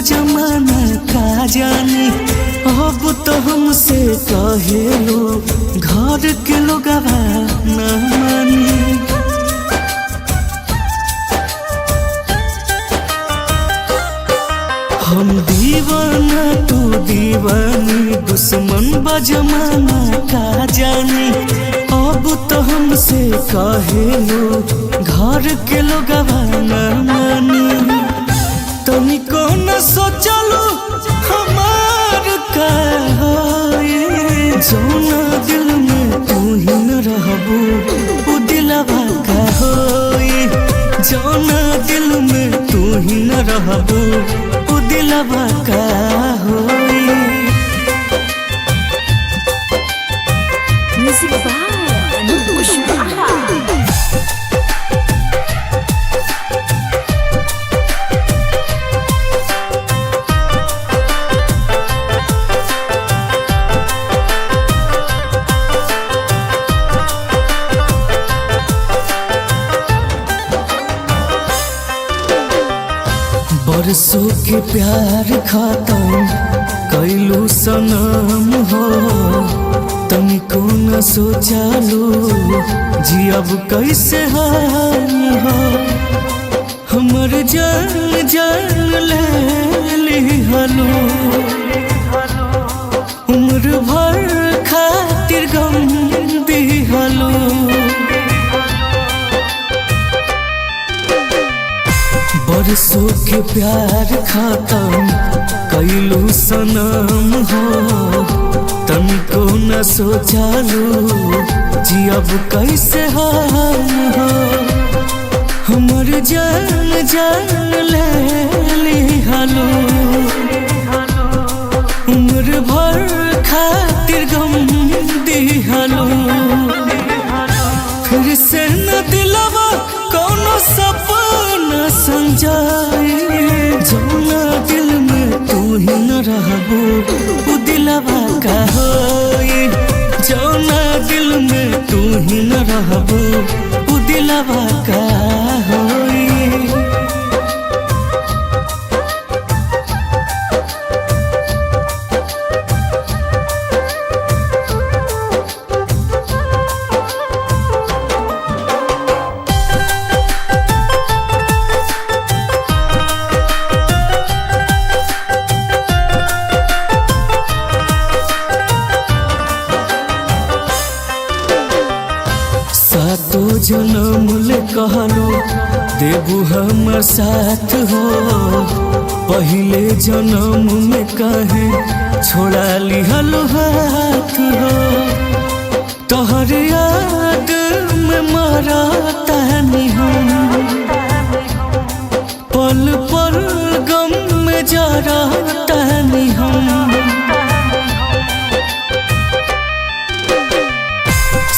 जमाना का जानी अब तो हमसे कहे लो घर के लोग न मानी। हम दीवाना तू दीवानी दुश्मन जमाना का जानी अब तो हमसे कहे लो घर के लोग न मानी। तनिको न सोचलो हमार का जौना दिल में तू ही न रहबू उ दिलवा का होई। जौना दिल में तू ही न रहबू उ दिलवा का होई। म्यूजिक बाय अनूप कुशवाहा। बरसों के प्यार खत्म कैलू सनम हो। तनिको न सोचलू जी अब कैसे हाल हो। हमर जान जान ले लिहलो उम्र भर खातिर गम दिहलो। बरसों के प्यार खत्म कैलू सनम हो। तनिको न सोचलू जी अब कैसे हाल हो। हमर जान जान ले लिहलो उम्र भर खातिर गम दिहलो। फिर से न दिलवा कोनो सपना संजाए। जौना दिल में तू ही न रहबू उ दिलवा का होई। जौना दिल में तू ही न रहबू उ दिलवा का होई। सातो जन्म ले कहलो देबू हमर साथ हो। पहले जन्म में कहे छोड़ा लिहलो हाथ हो। तोहर याद में मरता नहीं हम पल पल गम में जरता नहीं हम।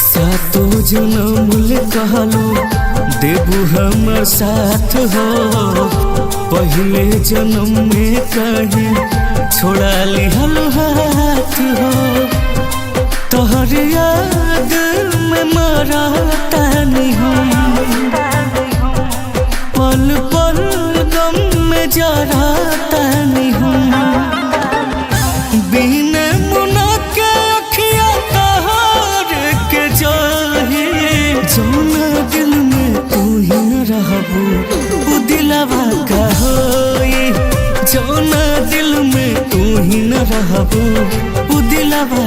सातो जन्म ले कहलो देबू हमर साथ हो। पहले जन्म में कहे छोड़ा लिहलो हाथ हो। तोहर याद में मरता नहीं हम पल पल गम में जरता नहीं हम। बिना मुना के अखिया तोहर के जाही। जौना दिल में तू ही न रहबू उ दिलवा का होई। जौना दिल में तू ही न रहबू उ दिलवा